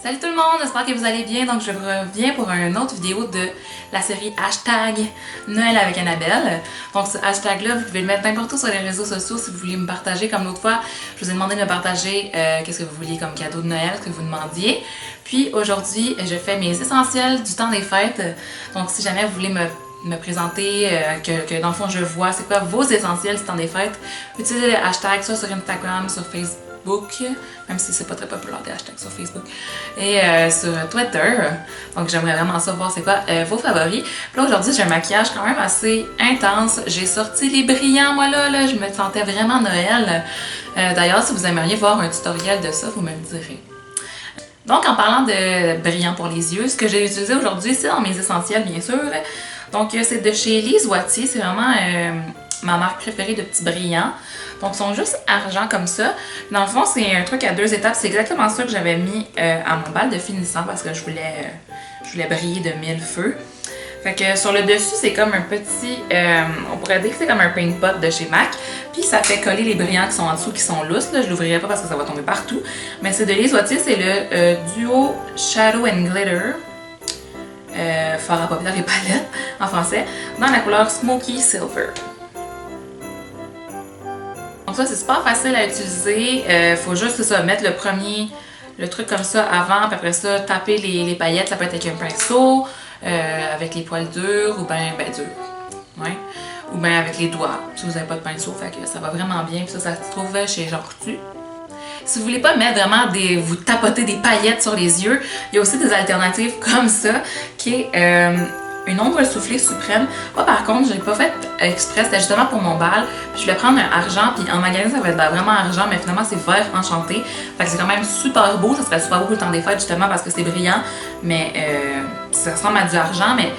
Salut tout le monde, j'espère que vous allez bien. Donc je reviens pour une autre vidéo de la série hashtag Noël avec Annabelle. Donc ce hashtag là, vous pouvez le mettre n'importe où sur les réseaux sociaux si vous voulez me partager. Comme l'autre fois, je vous ai demandé de me partager qu'est-ce que vous vouliez comme cadeau de Noël, ce que vous demandiez. Puis aujourd'hui, je fais mes essentiels du temps des fêtes. Donc si jamais vous voulez me présenter, que dans le fond je vois c'est quoi vos essentiels du temps des fêtes, utilisez le hashtag soit sur Instagram, sur Facebook, même si c'est pas très populaire des hashtags sur Facebook, et sur Twitter. Donc j'aimerais vraiment savoir c'est quoi vos favoris. Puis là aujourd'hui j'ai un maquillage quand même assez intense. J'ai sorti les brillants, moi là, je me sentais vraiment Noël. D'ailleurs si vous aimeriez voir un tutoriel de ça, vous me le direz. Donc en parlant de brillants pour les yeux, ce que j'ai utilisé aujourd'hui c'est dans mes essentiels bien sûr. Donc c'est de chez Lise Wattier, c'est vraiment ma marque préférée de petits brillants. Donc ils sont juste argent comme ça. Dans le fond c'est un truc à 2 étapes, c'est exactement ça que j'avais mis à mon bal de finissant parce que je voulais briller de 1000 feux. Fait que sur le dessus c'est comme un petit, on pourrait dire que c'est comme un paint pot de chez MAC. Puis ça fait coller les brillants qui sont en dessous qui sont lousses. Là, je l'ouvrirai pas parce que ça va tomber partout. Mais c'est de Lise Wattier, c'est le duo Shadow and Glitter. Fard à paupières et palette en français, dans la couleur Smoky Silver. Donc ça c'est super facile à utiliser, faut juste c'est ça, mettre le truc comme ça avant, puis après ça taper les paillettes, ça peut être avec un pinceau, avec les poils durs ou ben durs, ouais, ou bien avec les doigts si vous n'avez pas de pinceau, fait que ça va vraiment bien, puis ça se trouve chez Jean Coutu. Si vous voulez pas mettre vraiment vous tapoter des paillettes sur les yeux, il y a aussi des alternatives comme ça, qui est une ombre soufflée suprême. Moi par contre, je l'ai pas fait exprès, c'était justement pour mon bal. Puis je voulais prendre un argent, puis en magasin ça va être vraiment argent, mais finalement c'est vert enchanté. Fait que c'est quand même super beau, ça serait super beau pour le temps des fêtes justement parce que c'est brillant, mais ça ressemble à du argent, mais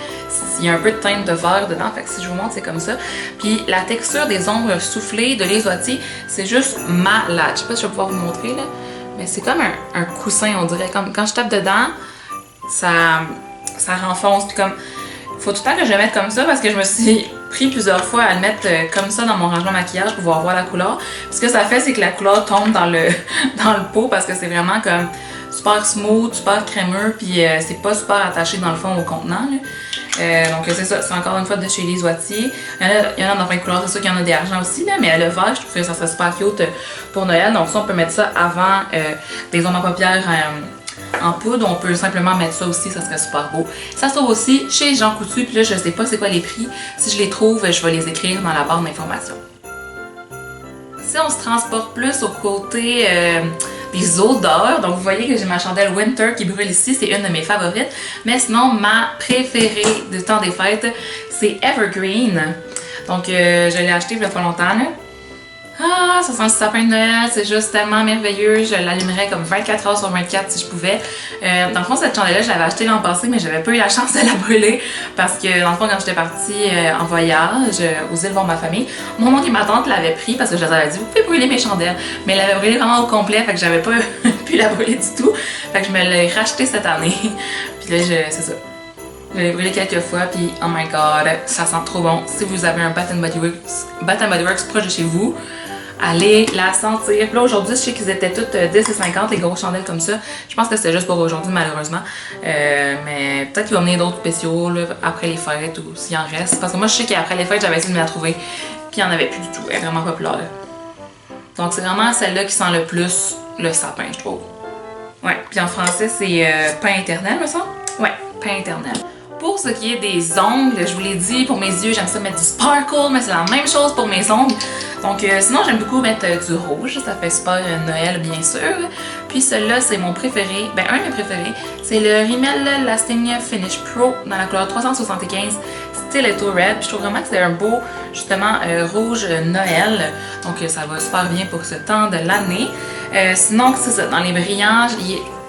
il y a un peu de teinte de vert dedans, fait que si je vous montre c'est comme ça. Puis la texture des ombres soufflées de Lise Wattier, c'est juste malade. Je sais pas si je vais pouvoir vous montrer là, mais c'est comme un coussin on dirait. Comme quand je tape dedans, ça renfonce, puis comme faut tout le temps que je le mette comme ça parce que je me suis pris plusieurs fois à le mettre comme ça dans mon rangement maquillage pour pouvoir voir la couleur. Puis ce que ça fait c'est que la couleur tombe dans le pot parce que c'est vraiment comme super smooth, super crémeux, puis c'est pas super attaché dans le fond au contenant là. Donc c'est ça, c'est encore une fois de chez Lise Wattier. Il y en a dans plein de couleurs, c'est sûr qu'il y en a des argent aussi là, mais le vert je trouve que ça serait super cute pour Noël. Donc ça on peut mettre ça avant des ombres à paupières en poudre, on peut simplement mettre ça aussi, ça serait super beau. Ça se trouve aussi chez Jean Coutu, puis là je sais pas c'est quoi les prix. Si je les trouve, je vais les écrire dans la barre d'informations. Si on se transporte plus au côté des odeurs, donc vous voyez que j'ai ma chandelle Winter qui brûle ici, c'est une de mes favorites. Mais sinon, ma préférée du temps des fêtes, c'est Evergreen. Donc je l'ai acheté il y a pas longtemps là. Ah, ça sent le sapin de Noël, c'est juste tellement merveilleux. Je l'allumerais comme 24 heures sur 24 si je pouvais. Dans le fond, cette chandelle-là, je l'avais achetée l'an passé, mais j'avais pas eu la chance de la brûler parce que, dans le fond, quand j'étais partie en voyage aux îles voir ma famille, mon oncle et ma tante l'avaient pris parce que je leur avais dit, vous pouvez brûler mes chandelles. Mais elle l'avait brûlée vraiment au complet, fait que j'avais pas pu la brûler du tout. Fait que je me l'ai rachetée cette année. Puis là, c'est ça. Je l'ai brûlé quelques fois, puis oh my god, ça sent trop bon. Si vous avez un Bath & Body Works proche de chez vous, allez la sentir. Puis là aujourd'hui, je sais qu'ils étaient toutes 10 et 50, les grosses chandelles comme ça. Je pense que c'était juste pour aujourd'hui malheureusement. Mais peut-être qu'il va venir d'autres spéciaux là, après les fêtes ou s'il en reste. Parce que moi je sais qu'après les fêtes, j'avais essayé de me la trouver. Puis il n'y en avait plus du tout. Elle est vraiment populaire. Donc c'est vraiment celle-là qui sent le plus le sapin, je trouve. Ouais. Puis en français, c'est pain éternel, me semble? Ouais, pain éternel. Pour ce qui est des ongles, je vous l'ai dit, pour mes yeux, j'aime ça mettre du sparkle, mais c'est la même chose pour mes ongles. Donc sinon, j'aime beaucoup mettre du rouge, ça fait super Noël bien sûr. Puis celui-là, c'est mon préféré, ben un de mes préférés, c'est le Rimmel Lasting Finish Pro dans la couleur 375 Stiletto Red. Puis je trouve vraiment que c'est un beau, justement, rouge Noël. Donc ça va super bien pour ce temps de l'année. Sinon, c'est ça, dans les brillants,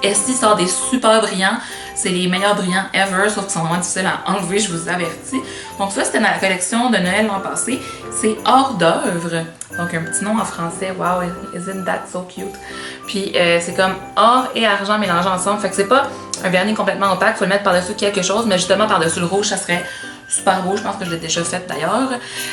Essie sort des super brillants. C'est les meilleurs brillants ever, sauf qu'ils sont vraiment difficiles à enlever, je vous avertis. Donc ça, c'était dans la collection de Noël l'an passé. C'est hors d'œuvre. Donc un petit nom en français. Wow, isn't that so cute? Puis c'est comme or et argent mélangés ensemble. Fait que c'est pas un vernis complètement opaque, faut le mettre par-dessus quelque chose, mais justement par-dessus le rouge, ça serait super beau, je pense que je l'ai déjà fait d'ailleurs.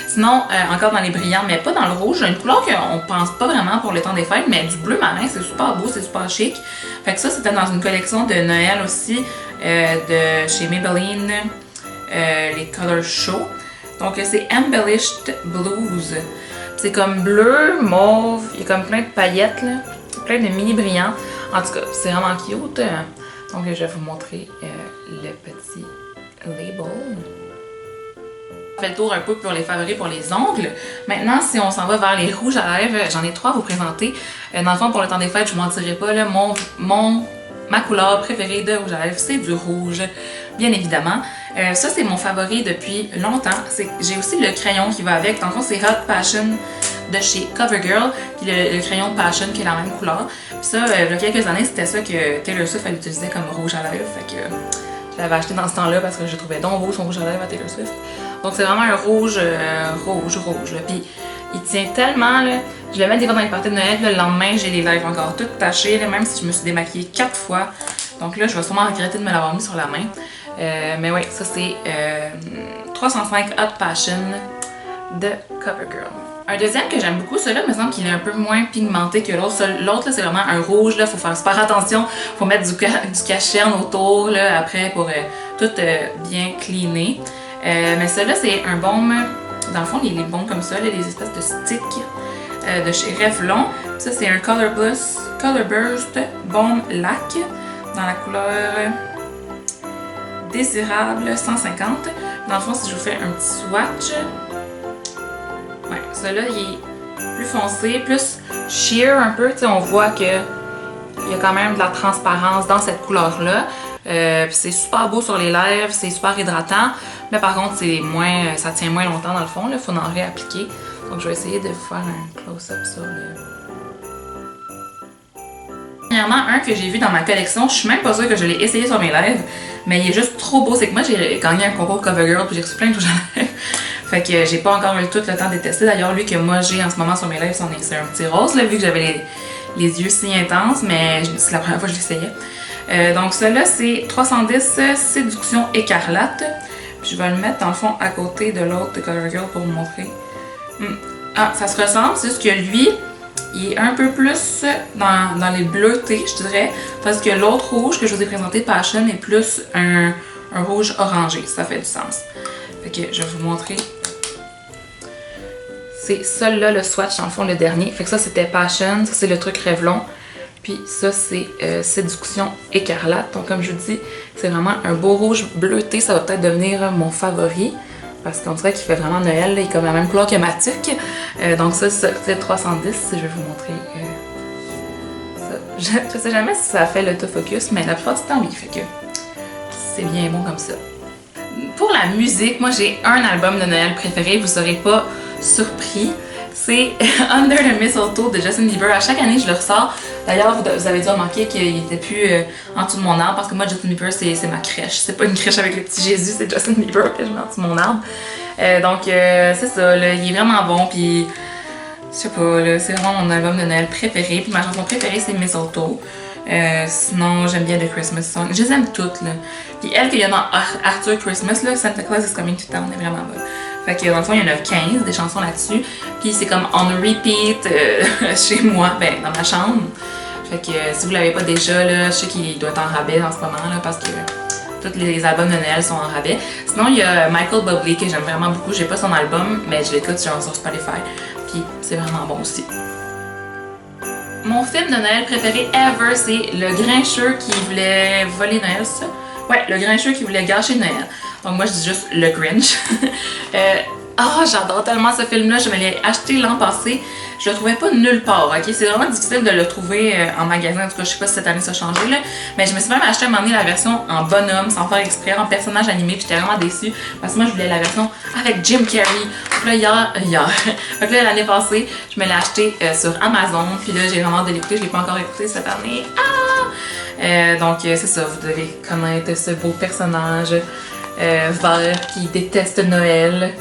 Sinon, encore dans les brillants, mais pas dans le rouge, une couleur qu'on pense pas vraiment pour le temps des fêtes, mais du bleu marin, c'est super beau, c'est super chic. Fait que ça, c'était dans une collection de Noël aussi, de chez Maybelline, les Color Show. Donc c'est Embellished Blues. C'est comme bleu, mauve, il y a comme plein de paillettes, là, plein de mini brillants. En tout cas, c'est vraiment cute. Donc je vais vous montrer le petit label. On fait le tour un peu pour les favoris pour les ongles. Maintenant, si on s'en va vers les rouges à lèvres, j'en ai 3 à vous présenter. Dans le fond, pour le temps des fêtes, je vous mentirai pas, là, ma couleur préférée de rouge à lèvres, c'est du rouge, bien évidemment. Ça, c'est mon favori depuis longtemps. J'ai aussi le crayon qui va avec. Dans le fond, c'est Hot Passion de chez CoverGirl, puis le crayon Passion qui est la même couleur. Puis ça, il y a quelques années, c'était ça que Taylor Swift elle utilisait comme rouge à lèvres. Fait que je l'avais acheté dans ce temps-là parce que je trouvais donc beau son rouge à lèvres à Taylor Swift. Donc c'est vraiment un rouge, rouge. Là. Puis il tient tellement, là. Je le mets des fois dans les parties de Noël, le lendemain, j'ai les lèvres encore toutes tachées, là, même si je me suis démaquillée 4 fois. Donc là, je vais sûrement regretter de me l'avoir mis sur la main. Mais oui, ça c'est 305 Hot Passion de CoverGirl. Un deuxième que j'aime beaucoup, celui-là, me semble qu'il est un peu moins pigmenté que l'autre. L'autre, c'est vraiment un rouge, il faut faire super attention. Il faut mettre du cachet autour là, après pour tout bien cleaner. Mais celui-là, c'est un baume, dans le fond, les baumes comme ça, là, des espèces de sticks de chez Revlon. Ça, c'est un Color Burst Baume Lac dans la couleur désirable 150. Dans le fond, si je vous fais un petit swatch, ouais, celui-là, il est plus foncé, plus sheer un peu. On voit qu'il y a quand même de la transparence dans cette couleur-là. C'est super beau sur les lèvres, c'est super hydratant. Mais par contre, ça tient moins longtemps dans le fond. Il faut en réappliquer. Donc, je vais essayer de vous faire un close-up sur le... Premièrement, un que j'ai vu dans ma collection, je suis même pas sûre que je l'ai essayé sur mes lèvres, mais il est juste trop beau. C'est que moi, j'ai gagné un concours CoverGirl puis j'ai reçu plein de rouges à lèvres. Fait que j'ai pas encore eu tout le temps de tester. D'ailleurs, lui que moi j'ai en ce moment sur mes lèvres, c'est un petit rose, là, vu que j'avais les yeux si intenses, mais c'est la première fois que je l'essayais. Donc celui-là, c'est 310 Séduction Écarlate. Puis je vais le mettre dans le fond à côté de l'autre de CoverGirl pour vous montrer. Ah, ça se ressemble, c'est juste que lui, il est un peu plus dans les bleutés, je dirais, parce que l'autre rouge que je vous ai présenté, Passion, est plus un rouge orangé, ça fait du sens. Fait que je vais vous montrer. C'est celui-là le swatch, dans le fond, le dernier. Fait que ça, c'était Passion, ça c'est le truc Revlon. Puis ça, c'est Séduction Écarlate. Donc comme je vous dis, c'est vraiment un beau rouge bleuté, ça va peut-être devenir mon favori. Parce qu'on dirait qu'il fait vraiment Noël, là. Il est comme la même couleur que Matic. Donc ça, c'est 310. Je vais vous montrer ça. Je sais jamais si ça fait l'autofocus, mais la plupart du temps, oui. Fait que c'est bien bon comme ça. Pour la musique, moi j'ai un album de Noël préféré, vous serez pas surpris. C'est Under the Mistletoe de Justin Bieber. À chaque année, je le ressors. D'ailleurs, vous avez dû remarquer qu'il était plus en dessous de mon arbre parce que moi, Justin Bieber, c'est ma crèche. C'est pas une crèche avec le petit Jésus, c'est Justin Bieber que je mets en dessous de mon arbre. Donc, c'est ça, là, il est vraiment bon. Puis, je sais pas, c'est vraiment mon album de Noël préféré. Puis, ma chanson préférée, c'est Mistletoe. Sinon, j'aime bien The Christmas Song. Je les aime toutes, là. Puis, elle qu'il y a dans Arthur Christmas, là, Santa Claus is Coming to Town, est vraiment bonne. Fait que dans le fond, il y en a 15 des chansons là-dessus. Puis c'est comme on repeat chez moi, ben dans ma chambre. Fait que si vous l'avez pas déjà, là, je sais qu'il doit être en rabais en ce moment là, parce que tous les albums de Noël sont en rabais. Sinon, il y a Michael Bublé que j'aime vraiment beaucoup. J'ai pas son album, mais je l'écoute sur Spotify. Puis c'est vraiment bon aussi. Mon film de Noël préféré ever, c'est Le Grincheux qui voulait voler Noël, c'est ça? Ouais, Le Grincheux qui voulait gâcher Noël. Donc moi je dis juste Le Grinch. J'adore tellement ce film-là, je me l'ai acheté l'an passé. Je le trouvais pas nulle part, ok? C'est vraiment difficile de le trouver en magasin, en tout cas je sais pas si cette année ça a changé là. Mais je me suis même acheté à un moment donné la version en bonhomme, sans faire exprès, en personnage animé, puis j'étais vraiment déçue. Parce que moi je voulais la version avec Jim Carrey. Donc là donc là l'année passée, je me l'ai acheté sur Amazon, puis là j'ai vraiment hâte de l'écouter, je l'ai pas encore écouté cette année. Donc c'est ça, vous devez connaître ce beau personnage vert qui déteste Noël,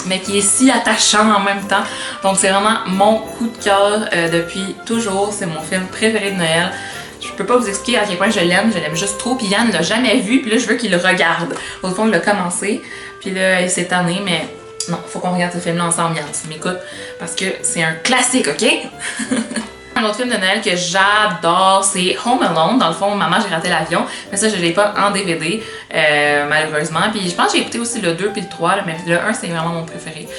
mais qui est si attachant en même temps. Donc c'est vraiment mon coup de cœur depuis toujours. C'est mon film préféré de Noël. Je peux pas vous expliquer à quel point je l'aime juste trop. Puis Yann l'a jamais vu, puis là je veux qu'il le regarde. Au fond, il l'a commencé, puis là il s'est tanné, mais non, faut qu'on regarde ce film-là ensemble, Yann, tu m'écoutes, parce que c'est un classique, ok? Un autre film de Noël que j'adore, c'est Home Alone. Dans le fond, Maman, j'ai raté l'avion. Mais ça, je l'ai pas en DVD, malheureusement. Puis je pense que j'ai écouté aussi le 2 puis le 3, là, mais le 1, c'est vraiment mon préféré.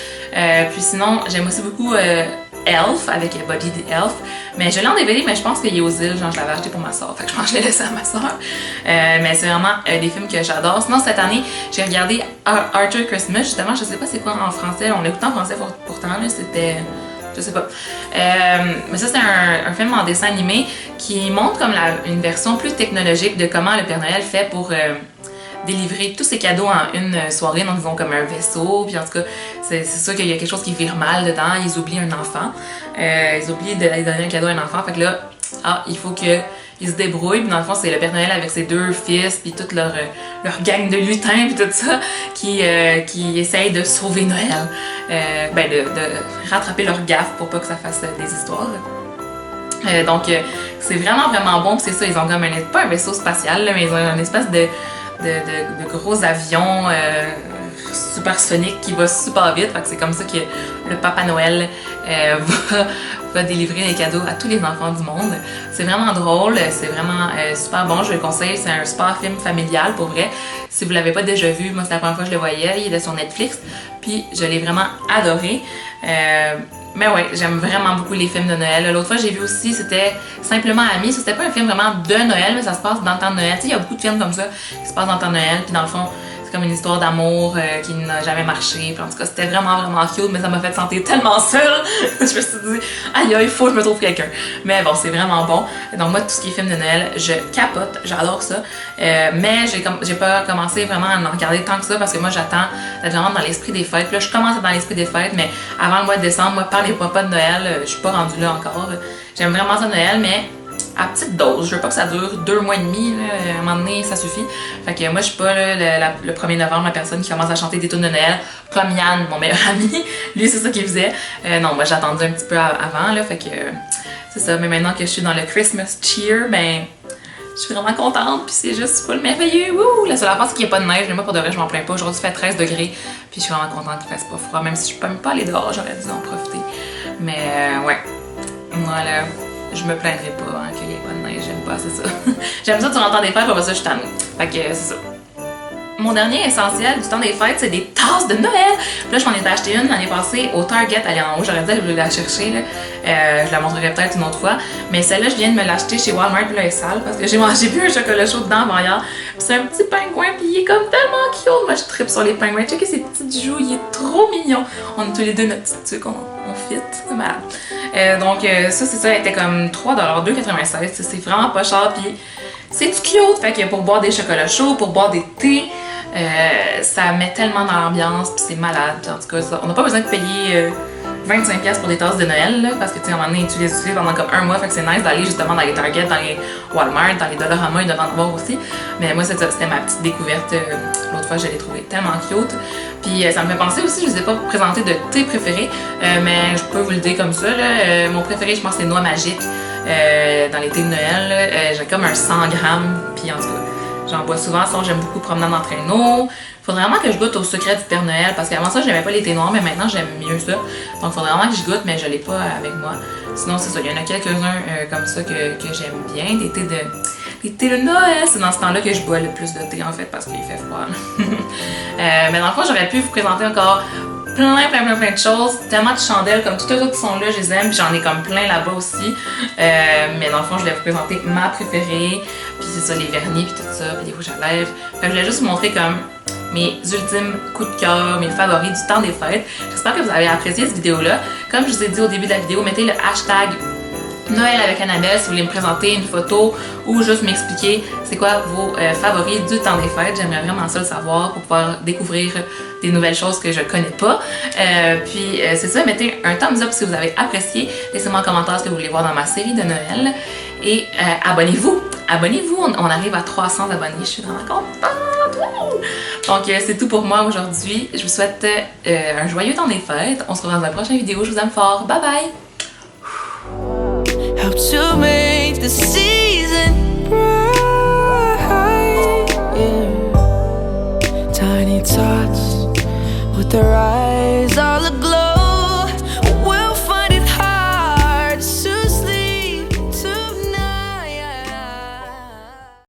Puis sinon, j'aime aussi beaucoup Elf, avec Buddy the Elf. Mais je l'ai en DVD, mais je pense qu'il est aux îles. Genre, je l'avais acheté pour ma soeur. Fait que je pense que je l'ai laissé à ma soeur. Mais c'est vraiment des films que j'adore. Sinon, cette année, j'ai regardé Arthur Christmas. Justement, je sais pas c'est quoi en français. On l'écoute en français pourtant, là. C'était... Je sais pas. Mais ça, c'est un film en dessin animé qui montre comme une version plus technologique de comment le Père Noël fait pour délivrer tous ses cadeaux en une soirée. Donc, ils ont comme un vaisseau. Puis en tout cas, c'est sûr qu'il y a quelque chose qui vire mal dedans. Ils oublient un enfant. Ils oublient de donner un cadeau à un enfant. Fait que là, il faut qu'ils se débrouillent. Puis dans le fond, c'est le Père Noël avec ses 2 fils, puis toute leur gang de lutins, puis tout ça, qui essayent de sauver Noël. De rattraper leur gaffe pour pas que ça fasse des histoires. Donc, c'est vraiment, vraiment bon. Puis c'est ça, ils ont comme pas un vaisseau spatial, là, mais ils ont une espèce de gros avion supersonique qui va super vite. Fait que c'est comme ça que le Papa Noël va délivrer les cadeaux à tous les enfants du monde. C'est vraiment drôle, c'est vraiment super bon, je le conseille, c'est un super film familial pour vrai. Si vous l'avez pas déjà vu, moi c'est la première fois que je le voyais, il était sur Netflix, puis je l'ai vraiment adoré. Mais ouais, j'aime vraiment beaucoup les films de Noël. L'autre fois j'ai vu aussi, c'était Simplement Amis. C'était pas un film vraiment de Noël, mais ça se passe dans le temps de Noël. Tu sais, il y a beaucoup de films comme ça qui se passent dans le temps de Noël, puis dans le fond, c'est comme une histoire d'amour qui n'a jamais marché. Puis en tout cas, c'était vraiment, vraiment cute, mais ça m'a fait sentir tellement seule. Je me suis dit, aïe, il faut que je me trouve quelqu'un. Mais bon, c'est vraiment bon. Donc moi, tout ce qui est film de Noël, je capote, j'adore ça. Mais j'ai pas commencé vraiment à en regarder tant que ça, parce que moi, j'attends d'être vraiment dans l'esprit des fêtes. Puis là, je commence à être dans l'esprit des fêtes, mais avant le mois de décembre, moi, parlez-moi pas de Noël, je suis pas rendue là encore. J'aime vraiment ça Noël, mais à petite dose. Je veux pas que ça dure 2 mois et demi. Là. À un moment donné, ça suffit. Fait que moi, je suis pas là, le 1er novembre la personne qui commence à chanter des tunes de Noël, comme Yann, mon meilleur ami. Lui, c'est ça qu'il faisait. Non, moi, j'ai attendu un petit peu avant. Là, fait que c'est ça. Mais maintenant que je suis dans le Christmas cheer, ben, je suis vraiment contente. Puis c'est juste full merveilleux. Wouh! La seule affaire, c'est qu'il n'y a pas de neige. Mais moi, pour de vrai, je m'en plains pas. Aujourd'hui, il fait 13 degrés. Puis je suis vraiment contente qu'il fasse pas froid. Même si je peux même pas aller dehors, j'aurais dû en profiter. Mais ouais. Voilà. Je me plaindrai pas hein, qu'il n'y ait pas de neige, j'aime pas, c'est ça. J'aime ça durant le temps des fêtes, pour ça je suis tannée. Fait que c'est ça. Mon dernier essentiel du temps des fêtes, c'est des tasses de Noël. Puis là, je m'en étais acheté une l'année passée au Target, elle est en haut, j'aurais dû aller la chercher. Là. Je la montrerai peut-être une autre fois. Mais celle-là, je viens de me l'acheter chez Walmart, puis là, elle est sale parce que j'ai vu un chocolat chaud dedans avant hier. Puis c'est un petit pingouin, puis il est comme tellement cute. Moi, je tripe sur les pingouins. Checkez ses petites joues, il est trop mignon. On a tous les deux notre petite tuque, on fit, c'est malade. Donc, ça, c'est ça, elle était comme 3$, 2,96$. C'est vraiment pas cher, puis c'est du cute. Fait que pour boire des chocolats chauds, pour boire des thés, ça met tellement dans l'ambiance, puis c'est malade. En tout cas, ça, on n'a pas besoin de payer 25$ pour des tasses de Noël, là, parce que tu sais, à un moment donné, tu les utilises pendant comme 1 mois, fait que c'est nice d'aller justement dans les Target, dans les Walmart, dans les Dollarama, ils doivent en avoir aussi. Mais moi, c'était ma petite découverte. L'autre fois, je l'ai trouvé tellement cute. Puis ça me fait penser aussi, je vous ai pas présenté de thé préféré, mais je peux vous le dire comme ça. Là, mon préféré, je pense, c'est Noix Magique. Dans les thés de Noël, j'ai comme un 100 grammes, puis en tout cas, j'en bois souvent, sinon j'aime beaucoup promenade en traîneau. Faudrait vraiment que je goûte au secret du Père Noël, parce qu'avant ça, j'aimais pas les thés noirs, mais maintenant j'aime mieux ça. Donc faudrait vraiment que je goûte, mais je l'ai pas avec moi. Sinon, c'est ça, il y en a quelques-uns comme ça que j'aime bien, des thés de Noël. C'est dans ce temps-là que je bois le plus de thé, en fait, parce qu'il fait froid. Mais dans le fond, j'aurais pu vous présenter encore plein de choses, tellement de chandelles, comme toutes les autres qui sont là, je les aime, puis j'en ai comme plein là-bas aussi. Mais dans le fond, je vais vous présenter ma préférée, puis c'est ça, les vernis, puis tout ça, puis les rouges à lèvres. Fait que je voulais juste vous montrer comme mes ultimes coups de cœur, mes favoris du temps des fêtes. J'espère que vous avez apprécié cette vidéo-là. Comme je vous ai dit au début de la vidéo, mettez le hashtag Noël avec Annabelle si vous voulez me présenter une photo ou juste m'expliquer c'est quoi vos favoris du temps des fêtes. J'aimerais vraiment ça le savoir pour pouvoir découvrir des nouvelles choses que je connais pas. Puis c'est ça, mettez un thumbs up si vous avez apprécié. Laissez-moi en commentaire ce que vous voulez voir dans ma série de Noël. Et abonnez-vous! Abonnez-vous! On arrive à 300 abonnés. Je suis vraiment contente! Donc c'est tout pour moi aujourd'hui. Je vous souhaite un joyeux temps des fêtes. On se retrouve dans la prochaine vidéo. Je vous aime fort. Bye bye! to make the season bright.